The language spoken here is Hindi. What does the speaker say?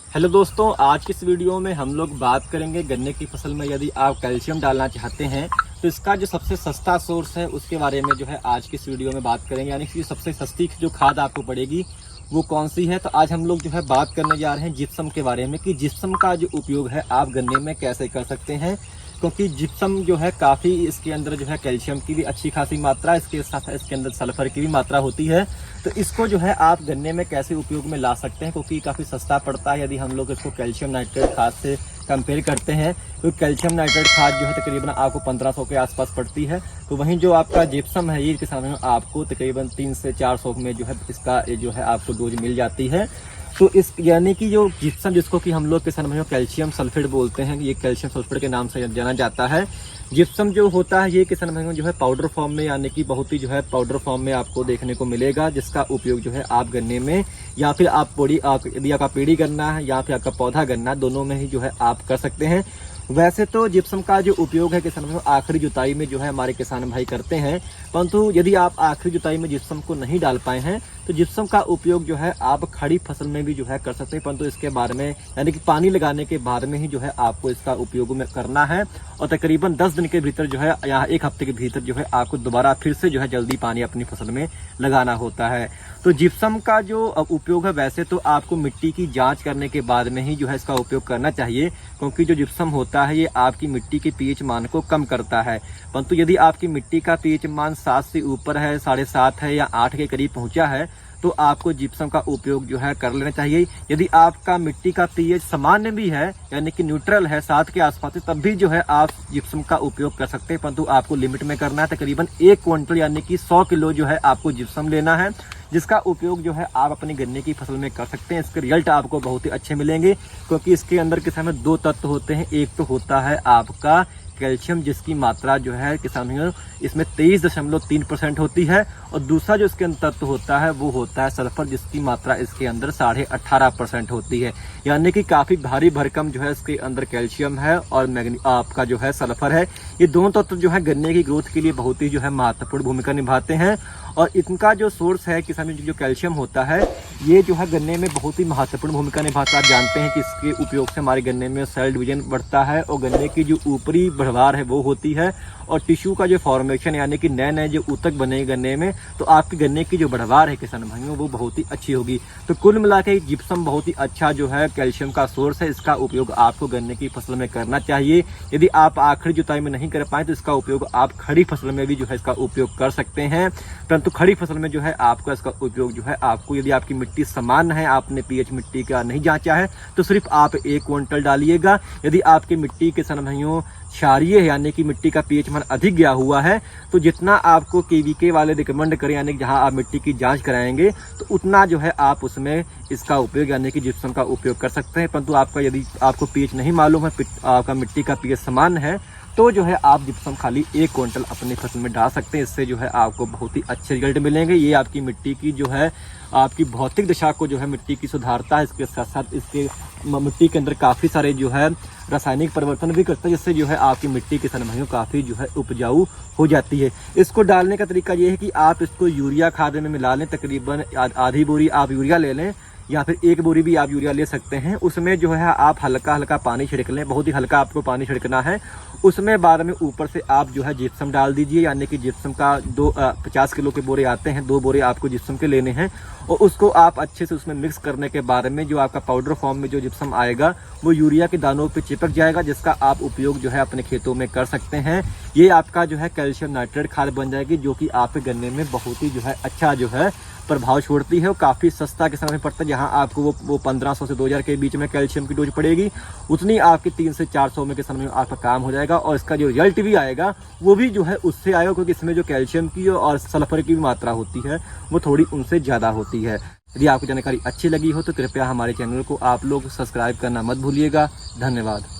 हेलो दोस्तों, आज की इस वीडियो में हम लोग बात करेंगे गन्ने की फसल में यदि आप कैल्शियम डालना चाहते हैं तो इसका जो सबसे सस्ता सोर्स है उसके बारे में जो है आज की इस वीडियो में बात करेंगे। यानी कि सबसे सस्ती जो खाद आपको पड़ेगी वो कौन सी है। तो आज हम लोग जो है बात करने जा रहे हैं जिप्सम के बारे में कि जिप्सम का जो उपयोग है आप गन्ने में कैसे कर सकते हैं, क्योंकि जिप्सम जो है काफ़ी इसके अंदर जो है कैल्शियम की भी अच्छी खासी मात्रा, इसके साथ इसके अंदर सल्फर की भी मात्रा होती है। तो इसको जो है आप गन्ने में कैसे उपयोग में ला सकते हैं, क्योंकि काफ़ी सस्ता पड़ता है यदि हम लोग इसको कैल्शियम नाइट्रेट खाद से कंपेयर करते हैं। तो कैल्शियम नाइट्रेट खाद जो है तकरीबन आपको 1500 के आसपास पड़ती है। तो वहीं जो आपका जिप्सम है ये किसान आपको तकरीबन 300 से 400 में जो है इसका जो है आपको डोज मिल जाती है। तो इस यानी कि जो जिप्सम जिसको कि हम लोग किसान भाइयों कैल्शियम सल्फेट बोलते हैं, ये कैल्शियम सल्फेट के नाम से जाना जाता है। जिप्सम जो होता है ये किसान भाइयों जो है पाउडर फॉर्म में, यानी कि बहुत ही जो है पाउडर फॉर्म में आपको देखने को मिलेगा, जिसका उपयोग जो है आप गन्ने में या फिर आप यदि आपका पेड़ी करना है या फिर आपका पौधा करना है, दोनों में ही जो है आप कर सकते हैं। वैसे तो जिप्सम का जो उपयोग है किसान भाई आखिरी जुताई में जो है हमारे किसान भाई करते हैं, परंतु यदि आप आखिरी जुताई में जिप्सम को नहीं डाल पाए हैं तो जिप्सम का उपयोग जो है आप खड़ी फसल में भी जो है कर सकते हैं, परंतु इसके बारे में यानी कि पानी लगाने के बाद में ही जो है आपको इसका उपयोग में करना है। और तकरीबन 10 दिन के भीतर जो है या 1 हफ्ते के भीतर जो है आपको दोबारा फिर से जो है जल्दी पानी अपनी फसल में लगाना होता है। तो जिप्सम का जो उपयोग है वैसे तो आपको मिट्टी की जांच करने के बाद में ही जो है इसका उपयोग करना चाहिए, क्योंकि जो जिप्सम होता है ये आपकी मिट्टी के पीएच मान को कम करता है। परंतु यदि आपकी मिट्टी का पीएच मान 7 से ऊपर है, 7.5 है या 8 के करीब पहुंचा है तो आपको जिप्सम का उपयोग जो है कर लेना चाहिए। यदि आपका मिट्टी का पीएच सामान्य भी है यानी कि न्यूट्रल है 7 के आसपास, तब भी जो है आप जिप्सम का उपयोग कर सकते हैं, परंतु आपको लिमिट में करना है। तकरीबन 1 क्विंटल यानी कि 100 किलो जो है आपको जिप्सम लेना है, जिसका उपयोग जो है आप अपनी गन्ने की फसल में कर सकते हैं। इसके रिजल्ट आपको बहुत ही अच्छे मिलेंगे, क्योंकि इसके अंदर किसान में 2 तत्व होते हैं। एक तो होता है आपका कैल्शियम, जिसकी मात्रा जो है किसानों इसमें 23.3% होती है, और दूसरा जो इसके अंदर तत्व होता है वो होता है सल्फर, जिसकी मात्रा इसके अंदर 18.5% होती है। यानी कि काफी भारी भरकम जो है इसके अंदर कैल्शियम है और आपका जो है सल्फर है। ये दोनों तत्व जो है गन्ने की ग्रोथ के लिए बहुत ही जो है महत्वपूर्ण भूमिका निभाते हैं। और इनका जो सोर्स है किसान जो कैल्शियम होता है ये जो है गन्ने में बहुत ही महत्वपूर्ण भूमिका निभाता है। आप जानते हैं कि इसके उपयोग से हमारे गन्ने में सेल डिवीजन बढ़ता है और गन्ने की जो ऊपरी बढ़वार है वो होती है, और टिश्यू का जो फॉर्मेशन यानी कि नए नए जो ऊतक बने गन्ने में, तो आपकी गन्ने की जो बढ़वार है किसान भाइयों वो बहुत ही अच्छी होगी। तो कुल मिला के जिप्सम बहुत ही अच्छा जो है कैल्शियम का सोर्स है। इसका उपयोग आपको गन्ने की फसल में करना चाहिए। यदि आप आखिरी जुताई में नहीं कर पाए तो इसका उपयोग आप खड़ी फसल में भी जो है इसका उपयोग कर सकते हैं, परंतु खड़ी फसल में जो है आपका इसका उपयोग जो है आपको, यदि आपकी मिट्टी समान है, आपने पीएच मिट्टी का नहीं जांचा है तो सिर्फ आप 1 क्विंटल डालिएगा। यदि आपकी मिट्टी किसान भाइयों क्षारीय है यानी कि मिट्टी का पीएच मान अधिक गया हुआ है तो जितना आपको केवीके वाले रिकमेंड करें यानी कि जहां आप मिट्टी की जांच कराएंगे तो उतना जो है आप उसमें इसका उपयोग यानी कि जिप्सम का उपयोग कर सकते हैं। परंतु आपका यदि आपको पीएच नहीं मालूम है, आपका मिट्टी का पीएच समान है, तो जो है आप जिप्सम खाली 1 क्विंटल अपनी फसल में डाल सकते हैं। इससे जो है आपको बहुत ही अच्छे रिजल्ट मिलेंगे। ये आपकी मिट्टी की जो है आपकी भौतिक दशा को जो है मिट्टी की सुधारता है, इसके साथ साथ इसके मिट्टी के अंदर काफ़ी सारे जो है रासायनिक परिवर्तन भी करता है, जिससे जो है आपकी मिट्टी किसान भाइयों काफ़ी जो है उपजाऊ हो जाती है। इसको डालने का तरीका ये है कि आप इसको यूरिया खाद में मिला लें, तकरीबन आधी बोरी आप यूरिया ले लें या फिर 1 बोरी भी आप यूरिया ले सकते हैं। उसमें जो है आप हल्का हल्का पानी छिड़क लें, बहुत ही हल्का आपको पानी छिड़कना है। उसमें बाद में ऊपर से आप जो है जिप्सम डाल दीजिए, यानी कि जिप्सम का 50 किलो के बोरे आते हैं, 2 बोरे आपको जिप्सम के लेने हैं, और उसको आप अच्छे से उसमें मिक्स करने के बाद में जो आपका पाउडर फॉर्म में जो जिप्सम आएगा वो यूरिया के दानों पे चिपक जाएगा, जिसका आप उपयोग जो है अपने खेतों में कर सकते हैं। ये आपका जो है कैल्शियम नाइट्रेट खाद बन जाएगी, जो कि आपके गन्ने में बहुत ही जो है अच्छा जो है प्रभाव छोड़ती है। और काफ़ी सस्ता किसान में पड़ता है, जहां आपको वो 1500 से 2000 के बीच में कैल्शियम की डोज पड़ेगी, उतनी आपकी 300 से 400 में किसान में आपका काम हो जाएगा। और इसका जो रिजल्ट भी आएगा वो भी जो है उससे आएगा, क्योंकि इसमें जो कैल्शियम की और सल्फर की भी मात्रा होती है वो थोड़ी उनसे ज़्यादा होती है। यदि आपको जानकारी अच्छी लगी हो तो कृपया हमारे चैनल को आप लोग सब्सक्राइब करना मत भूलिएगा। धन्यवाद।